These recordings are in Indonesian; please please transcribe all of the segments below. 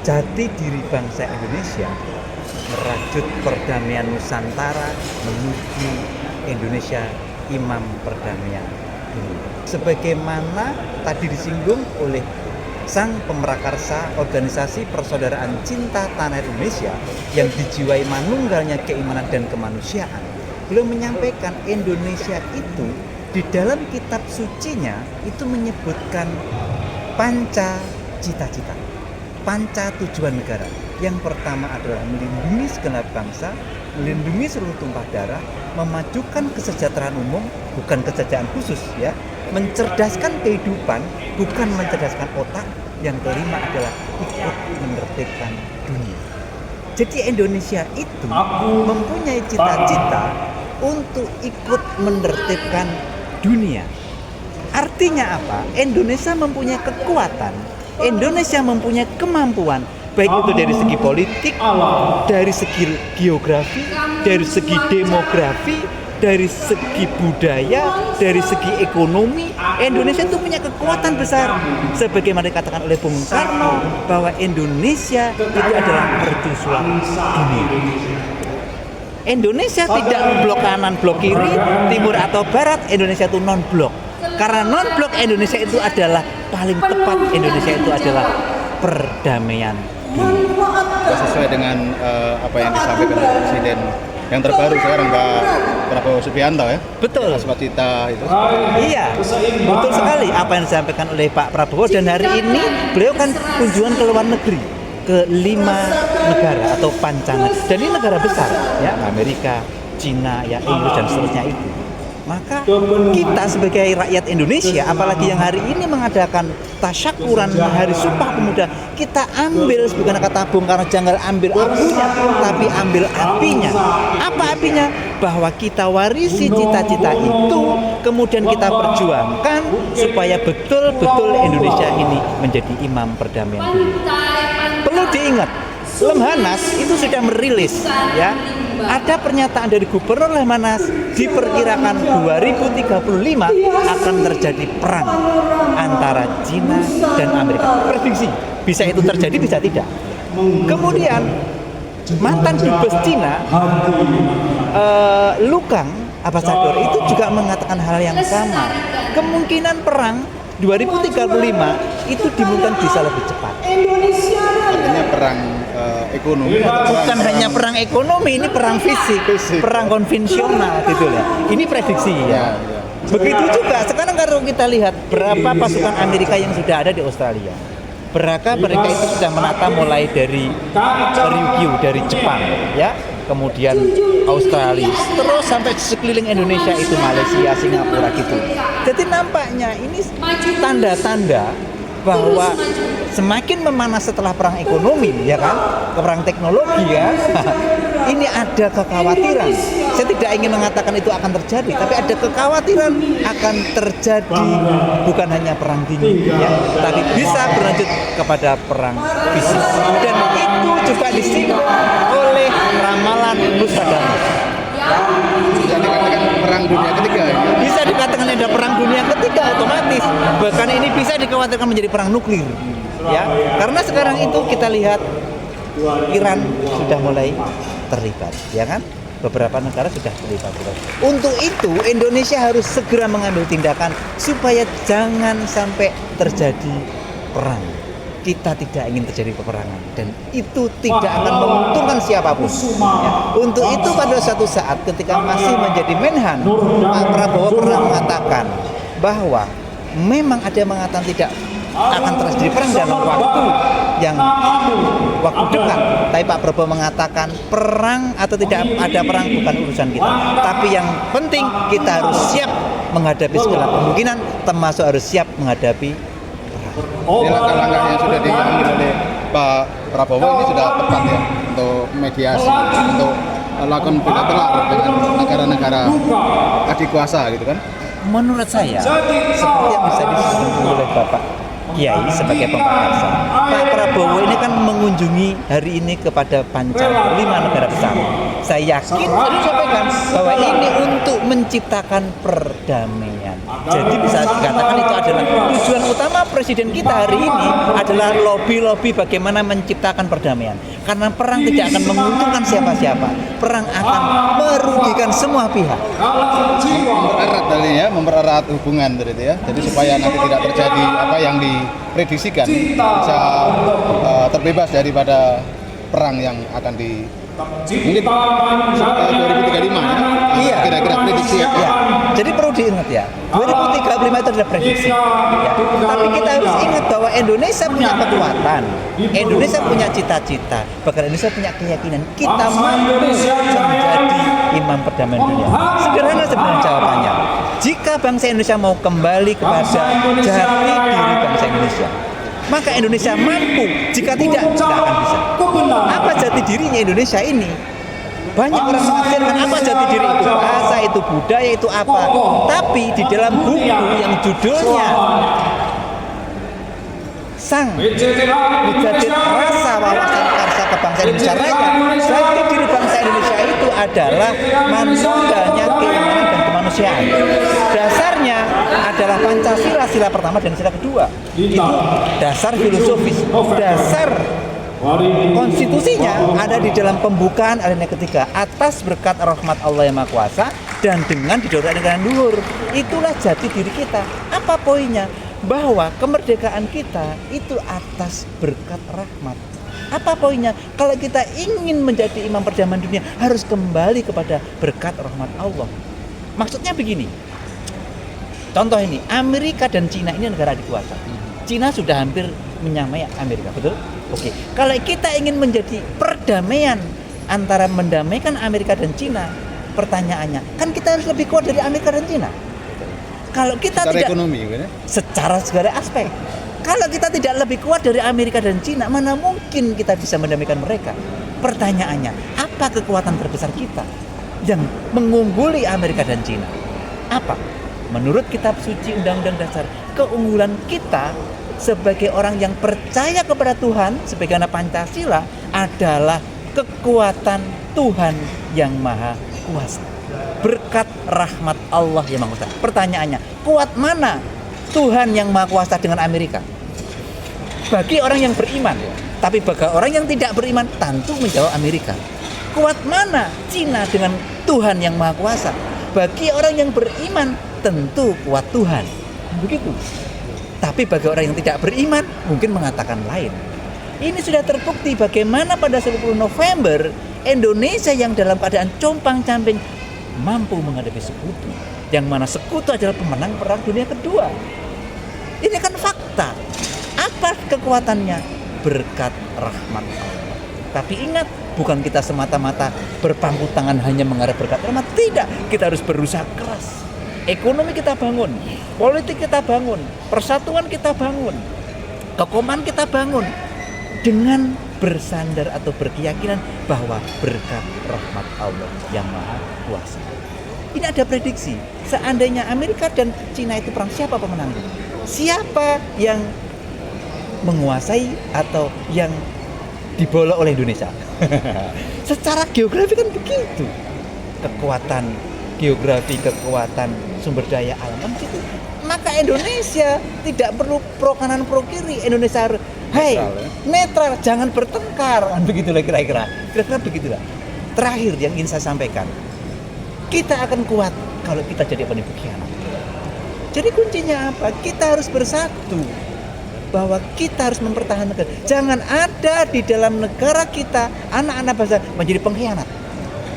jati diri bangsa Indonesia merajut perdamaian Nusantara menuju Indonesia imam perdamaian dunia. Sebagaimana tadi disinggung oleh sang pemrakarsa organisasi persaudaraan cinta tanah air Indonesia yang dijiwai manunggalnya keimanan dan kemanusiaan, beliau menyampaikan Indonesia itu di dalam kitab sucinya itu menyebutkan panca cita-cita, panca tujuan negara. Yang pertama adalah melindungi segenap bangsa, melindungi seluruh tumpah darah, memajukan kesejahteraan umum, bukan kesejahteraan khusus ya, mencerdaskan kehidupan, bukan mencerdaskan otak. Yang kelima adalah ikut menertibkan dunia. Jadi Indonesia itu mempunyai cita-cita untuk ikut menertibkan dunia. Artinya apa? Indonesia mempunyai kekuatan, Indonesia mempunyai kemampuan, baik itu dari segi politik, dari segi geografi, dari segi demografi, dari segi budaya, dari segi ekonomi. Indonesia itu punya kekuatan besar. Sebagaimana dikatakan oleh Bung Karno bahwa Indonesia itu adalah mercusuar dunia. Indonesia tidak blok kanan, blok kiri, timur atau barat. Indonesia itu non-blok. Karena non-blok Indonesia itu adalah paling tepat. Indonesia itu adalah perdamaian dunia. Sesuai dengan apa yang disampaikan oleh Presiden yang terbaru sekarang, Pak Prabowo Subianto ya. Betul. Aswatita itu. Iya, betul sekali apa yang disampaikan oleh Pak Prabowo. Dan hari ini beliau kan kunjungan ke luar negeri ke 5 negara atau pancanegara. Dan ini negara besar ya, Amerika, Cina, ya Inggris dan seterusnya itu. Maka kita sebagai rakyat Indonesia, apalagi yang hari ini mengadakan tasyakuran Hari Sumpah Pemuda, kita ambil, bukan kata Bung Karno, jangan ambil abunya, tapi ambil apinya. Apa apinya? Bahwa kita warisi cita-cita itu, kemudian kita perjuangkan supaya betul-betul Indonesia ini menjadi imam perdamaian dunia. Perlu diingat, Lemhanas itu sudah merilis ya. Ada pernyataan dari Gubernur Lemhanas, diperkirakan 2035 akan terjadi perang antara Cina dan Amerika. Prediksi, bisa itu terjadi, bisa tidak. Kemudian mantan dubes Cina, Lu Kang, ambasador itu juga mengatakan hal yang sama. Kemungkinan perang 2035 itu dimungkinkan bisa lebih cepat. Artinya perang ekonomi. Bukan hanya perang ekonomi, ini perang fisik, perang konvensional gitu ya. Ini prediksi ya. Begitu juga sekarang kalau kita lihat berapa pasukan Amerika yang sudah ada di Australia. Berapa mereka itu sudah menata mulai dari Ryukyu dari Jepang ya, kemudian Australia, terus sampai sekeliling Indonesia itu Malaysia, Singapura gitu. Jadi nampaknya ini tanda-tanda bahwa semakin memanas setelah perang ekonomi ya kan, perang teknologi ya. Ini ada kekhawatiran. Saya tidak ingin mengatakan itu akan terjadi, tapi ada kekhawatiran akan terjadi bukan hanya perang dingin ya, tapi bisa berlanjut kepada perang fisik. Dan itu juga disinggung oleh ramalan Nostradamus. Bisa dikatakan perang dunia ketiga ya? Bisa dikatakan ada perang dunia ketiga otomatis. Bahkan ini bisa dikhawatirkan menjadi perang nuklir ya. Karena sekarang itu kita lihat Iran sudah mulai terlibat ya kan. Beberapa negara sudah terlibat. Untuk itu Indonesia harus segera mengambil tindakan supaya jangan sampai terjadi perang. Kita tidak ingin terjadi peperangan dan itu tidak akan menguntungkan siapapun ya. Untuk itu pada suatu saat ketika masih menjadi Menhan, Pak Prabowo pernah mengatakan bahwa memang ada yang mengatakan tidak akan terjadi perang dalam waktu dekat. Tapi Pak Prabowo mengatakan perang atau tidak ada perang bukan urusan kita. Tapi yang penting kita harus siap menghadapi segala kemungkinan, termasuk harus siap menghadapi Ini langkah-langkah yang sudah diambil oleh Pak Prabowo ini sudah tepat ya untuk mediasi, untuk melakukan bilateral dengan negara-negara adik kuasa gitu kan? Menurut saya, seperti yang bisa disinggung oleh Bapak Kiai sebagai pembahasan, Pak Prabowo ini kan mengunjungi hari ini kepada panca 5 negara besar. Saya yakin, saya sampaikan bahwa ini untuk menciptakan perdamaian Jadi bisa dikatakan itu adalah tujuan utama presiden kita hari ini adalah lobby-lobby bagaimana menciptakan perdamaian. Karena perang tidak akan menguntungkan siapa-siapa. Perang akan merugikan semua pihak. Mempererat tadi ya, mempererat hubungan tadi ya. Jadi supaya nanti tidak terjadi apa yang diprediksikan, bisa terbebas daripada perang yang akan mungkin 2035 ya. Iya. Kira-kira prediksi ya. Ya. Jadi perlu diingat ya, 2035 itu adalah prediksi. Ya. Tapi kita harus ingat bahwa Indonesia punya kekuatan, Indonesia punya cita-cita, bahkan Indonesia punya keyakinan kita mampu menjadi imam perdamaian dunia. Sederhana sebenarnya jawabannya. Jika bangsa Indonesia mau kembali kepada jati diri bangsa Indonesia, maka Indonesia mampu. Jika tidak akan bisa. Apa jati dirinya Indonesia ini? Banyak orang menafsirkan apa jati diri itu, bahasa itu, budaya itu apa. Tapi di dalam buku yang judulnya Sang Mujadid Rasa Wawasan Karsa Kebangsaan Indonesia Raya, jati diri bangsa Indonesia itu adalah manunggalnya keimanan dan kemanusiaan. Dasarnya adalah Pancasila, sila pertama dan sila kedua. Itu dasar filosofis, dasar konstitusinya ada di dalam pembukaan alinea ketiga, atas berkat rahmat Allah yang Maha Kuasa dan dengan didorong dengan luhur. Itulah jati diri kita. Apa poinnya? Bahwa kemerdekaan kita itu atas berkat rahmat. Apa poinnya? Kalau kita ingin menjadi imam perdamaian dunia, harus kembali kepada berkat rahmat Allah. Maksudnya begini. Contoh ini, Amerika dan Cina ini negara adik kuasa. Cina sudah hampir menyamai Amerika, betul? Oke. Kalau kita ingin menjadi perdamaian antara mendamaikan Amerika dan Cina, pertanyaannya, kan kita harus lebih kuat dari Amerika dan Cina. Kalau kita secara tidak ekonomi, ya? Secara segala aspek. Kalau kita tidak lebih kuat dari Amerika dan Cina, mana mungkin kita bisa mendamaikan mereka? Pertanyaannya, apa kekuatan terbesar kita yang mengungguli Amerika dan Cina? Apa? Menurut kitab suci Undang-Undang Dasar, keunggulan kita sebagai orang yang percaya kepada Tuhan, sebagaimana Pancasila, adalah kekuatan Tuhan yang Maha Kuasa. Berkat rahmat Allah yang Maha Kuasa. Pertanyaannya, kuat mana Tuhan yang Maha Kuasa dengan Amerika? Bagi orang yang beriman, tapi bagi orang yang tidak beriman, tentu menjawab Amerika. Kuat mana Cina dengan Tuhan yang Maha Kuasa? Bagi orang yang beriman, tentu kuat Tuhan. Begitu. Tapi bagi orang yang tidak beriman, mungkin mengatakan lain. Ini sudah terbukti bagaimana pada 10 November Indonesia yang dalam keadaan compang-camping mampu menghadapi sekutu, yang mana sekutu adalah pemenang perang dunia kedua. Ini kan fakta. Apa kekuatannya? Berkat rahmat Allah. Tapi ingat, bukan kita semata-mata berpangku tangan hanya mengharap berkat rahmat. Tidak, kita harus berusaha keras. Ekonomi kita bangun, politik kita bangun, persatuan kita bangun, kekompakan kita bangun dengan bersandar atau berkeyakinan bahwa berkat rahmat Allah yang Maha Kuasa. Ini ada prediksi, seandainya Amerika dan Cina itu perang, siapa pemenangnya? Siapa yang menguasai atau yang dibolok oleh Indonesia? Secara geografi kan begitu. Kekuatan geografi, kekuatan sumber daya alam gitu. Maka Indonesia tidak perlu pro kanan pro kiri. Indonesia harus netral, jangan bertengkar. Begitulah kira-kira begitulah. Terakhir yang ingin saya sampaikan, kita akan kuat kalau kita jadi penipu khianat. Jadi kuncinya apa? Kita harus bersatu, bahwa kita harus mempertahankan. Jangan ada di dalam negara kita anak-anak bangsa menjadi pengkhianat.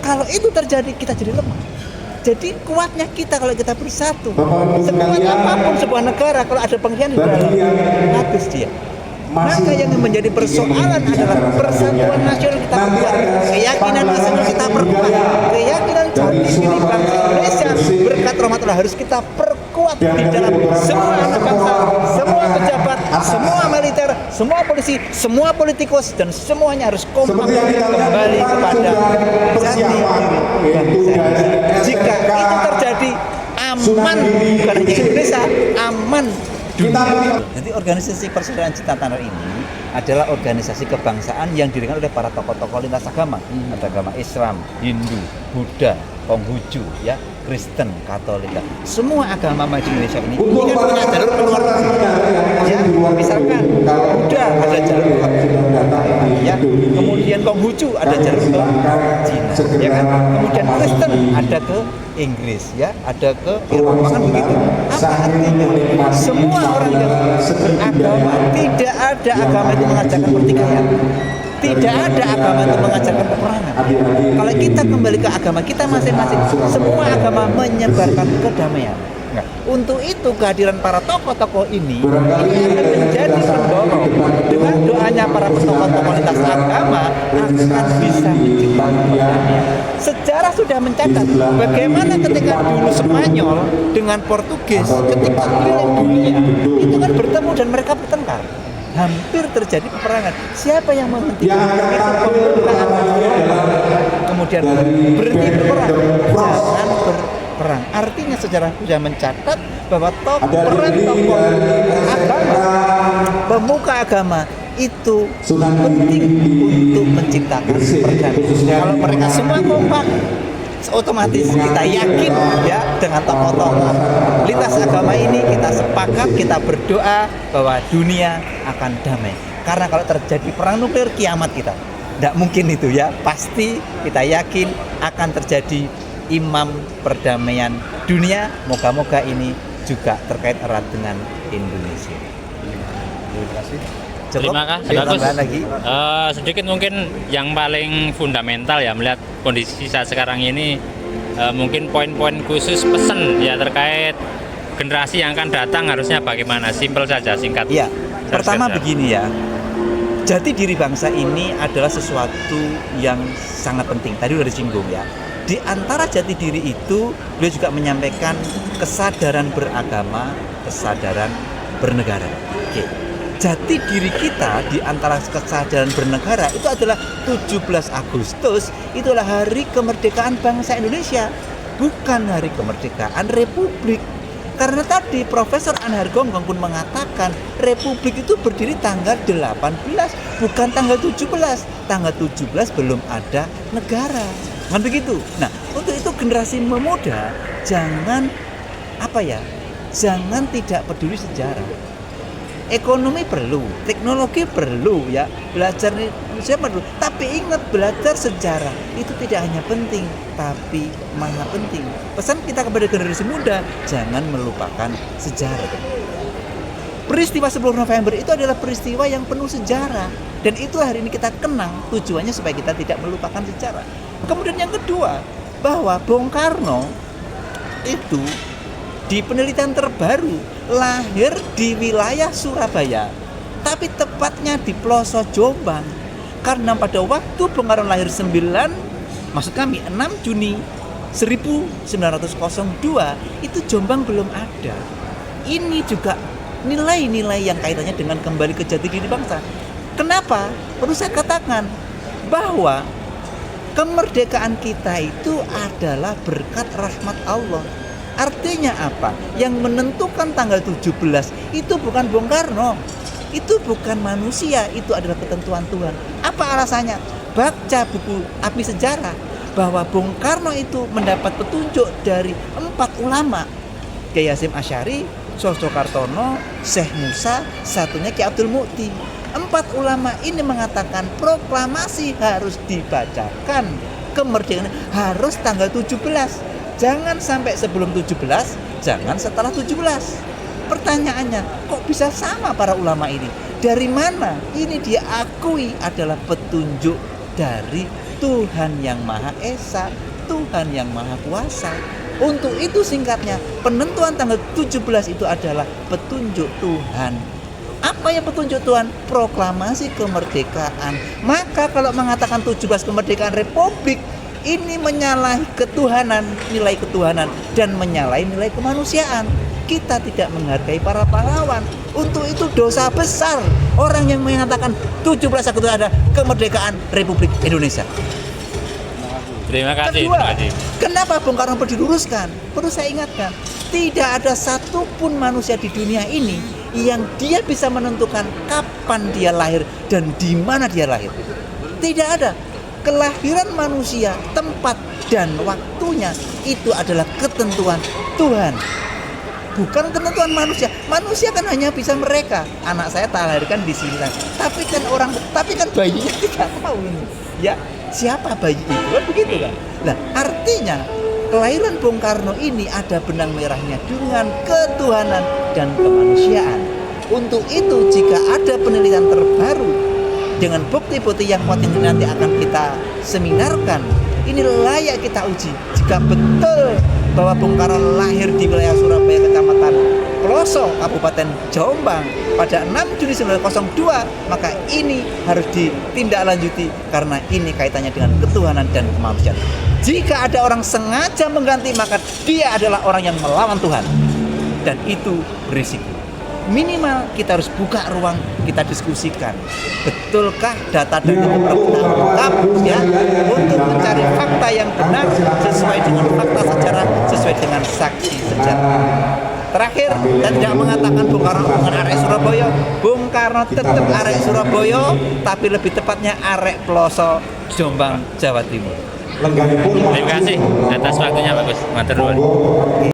Kalau itu terjadi, kita jadi lemah. Jadi kuatnya kita kalau kita bersatu. Sekuat apapun sebuah negara, kalau ada pengkhianat, habis dia. Maka yang menjadi persoalan adalah persatuan nasional kita perkuat, keyakinan nasional kita perkuat, keyakinan jati diri bangsa Indonesia berkat rahmat Allah harus kita perkuat di dalam semua anak bangsa, semua pejabat, semua militer, semua polisi, semua politikus, dan semuanya harus kompak kembali kepada jati diri bangsa Indonesia. Jika itu terjadi, aman bukan hanya Indonesia, aman dunia. Jadi organisasi Persaudaraan Cinta Tanah ini adalah organisasi kebangsaan yang didirikan oleh para tokoh-tokoh lintas agama. Ada agama Islam, Hindu, Buddha, Konghucu, ya, Kristen, Katolik, semua agama maju Indonesia ini kan punya jalur keluar ya. Misalkan Buddha ada jalur ke ya, kemudian Konghucu ada jalur ke Cina, ya kan. Kemudian Kristen ada ke Inggris, ya, ada ke Eropa, kan begitu. Apa artinya? Semua orang yang beragama, tidak ada agama itu mengajarkan pertikaian. Tidak ada agama itu mengajarkan peperangan. Kalau kita kembali ke agama kita masing-masing, semua agama menyebarkan kedamaian. Nah, untuk itu kehadiran para tokoh-tokoh ini akan menjadi pendorong. Dengan doanya para tokoh-tokoh lintas agama akan bisa menciptakan perdamaian. Sejarah sudah mencatat bagaimana ketika dulu Spanyol dengan Portugis ketika keliling dunia itu kan bertemu dan mereka bertengkar. Hampir terjadi peperangan. Siapa yang menghentikan itu? Pemerintahan. Kemudian berhenti berperang. Jangan berperang. Artinya sejarah sudah mencatat bahwa peran tokoh agama, pemuka agama itu penting untuk menciptakan perdamaian. Kalau mereka semua kompak, otomatis kita yakin ya dengan tokoh-tokoh lintas agama ini kita sepakat, kita berdoa bahwa dunia akan damai. Karena kalau terjadi perang nuklir, kiamat kita. Tidak mungkin itu ya. Pasti kita yakin akan terjadi imam perdamaian dunia. Moga-moga ini juga terkait erat dengan Indonesia. Terima kasih. Terima kasih. Lagi. Sedikit mungkin yang paling fundamental ya melihat kondisi saat sekarang ini, mungkin poin-poin khusus pesan ya terkait generasi yang akan datang harusnya bagaimana? Simpel saja, singkat. Iya. Pertama begini ya. Jati diri bangsa ini adalah sesuatu yang sangat penting. Tadi sudah disinggung ya. Di antara jati diri itu, beliau juga menyampaikan kesadaran beragama, kesadaran bernegara. Oke. Jati diri kita di antara kesadaran bernegara itu adalah 17 Agustus, itulah hari kemerdekaan bangsa Indonesia, bukan hari kemerdekaan Republik. Karena tadi Profesor Anhar Gonggong pun mengatakan Republik itu berdiri tanggal 18, bukan tanggal 17. Tanggal 17 belum ada negara. Kan begitu. Nah, untuk itu generasi muda jangan jangan tidak peduli sejarah. Ekonomi perlu, teknologi perlu ya, belajar perlu. Tapi ingat, belajar sejarah itu tidak hanya penting, tapi maha penting. Pesan kita kepada generasi muda, jangan melupakan sejarah. Peristiwa 10 November itu adalah peristiwa yang penuh sejarah, dan itu hari ini kita kenang. Tujuannya supaya kita tidak melupakan sejarah. Kemudian yang kedua, bahwa Bung Karno itu di penelitian terbaru lahir di wilayah Surabaya, tapi tepatnya di pelosok Jombang. Karena pada waktu Bung Karno lahir 6 Juni 1902 itu Jombang belum ada. Ini juga nilai-nilai yang kaitannya dengan kembali ke jati diri bangsa. Kenapa? Perlu saya katakan bahwa kemerdekaan kita itu adalah berkat rahmat Allah. Artinya apa? Yang menentukan tanggal 17 itu bukan Bung Karno, itu bukan manusia, itu adalah ketentuan Tuhan. Apa alasannya? Baca buku Api Sejarah bahwa Bung Karno itu mendapat petunjuk dari 4 ulama, Kiai Hasyim Asy'ari, Suharto Kartono, Syekh Musa, satunya Ki Abdul Mukti. 4 ulama ini mengatakan proklamasi harus dibacakan, kemerdekaan harus tanggal 17. Jangan sampai sebelum 17, jangan setelah 17. Pertanyaannya, kok bisa sama para ulama ini? Dari mana? Ini dia akui adalah petunjuk dari Tuhan yang Maha Esa, Tuhan yang Maha Kuasa. Untuk itu singkatnya, penentuan tanggal 17 itu adalah petunjuk Tuhan. Apa yang petunjuk Tuhan? Proklamasi kemerdekaan. Maka kalau mengatakan 17 kemerdekaan Republik, ini menyalahi ketuhanan, nilai ketuhanan, dan menyalahi nilai kemanusiaan. Kita tidak menghargai para pahlawan. Untuk itu dosa besar orang yang mengatakan 17 Agustus ada kemerdekaan Republik Indonesia. Terima kasih. Kedua, kenapa Bung Karno perlu diluruskan? Perlu saya ingatkan, tidak ada satupun manusia di dunia ini yang dia bisa menentukan kapan dia lahir dan di mana dia lahir. Tidak ada. kelahiran manusia, tempat dan waktunya itu adalah ketentuan Tuhan. Bukan ketentuan manusia. Manusia kan hanya bisa mereka. Anak saya tak lahirkan di sini. Tapi kan bayinya tidak tahu ini. Ya, siapa bayi itu? Kan begitu kan? Nah, artinya kelahiran Bung Karno ini ada benang merahnya dengan ketuhanan dan kemanusiaan. Untuk itu, jika ada penelitian terbaru dengan bukti-bukti yang kuat ini nanti akan kita seminarkan, ini layak kita uji. Jika betul bahwa Bung Karno lahir di wilayah Surabaya, Kecamatan Ploso, Kabupaten Jombang pada 6 Juni 1902, maka ini harus ditindaklanjuti karena ini kaitannya dengan ketuhanan dan kemanusiaan. Jika ada orang sengaja mengganti, maka dia adalah orang yang melawan Tuhan, dan itu berisiko. Minimal kita harus buka ruang, kita diskusikan betulkah data dan lengkap ya, untuk mencari fakta yang benar sesuai dengan fakta sejarah, sesuai dengan saksi sejarah. Terakhir, saya tidak mengatakan Bung Karno bukan arek Surabaya. Bung Karno tetap arek Surabaya, tapi lebih tepatnya arek Ploso, Jombang, Jawa Timur. Terima kasih atas waktunya Pak Gus. Matur nuwun.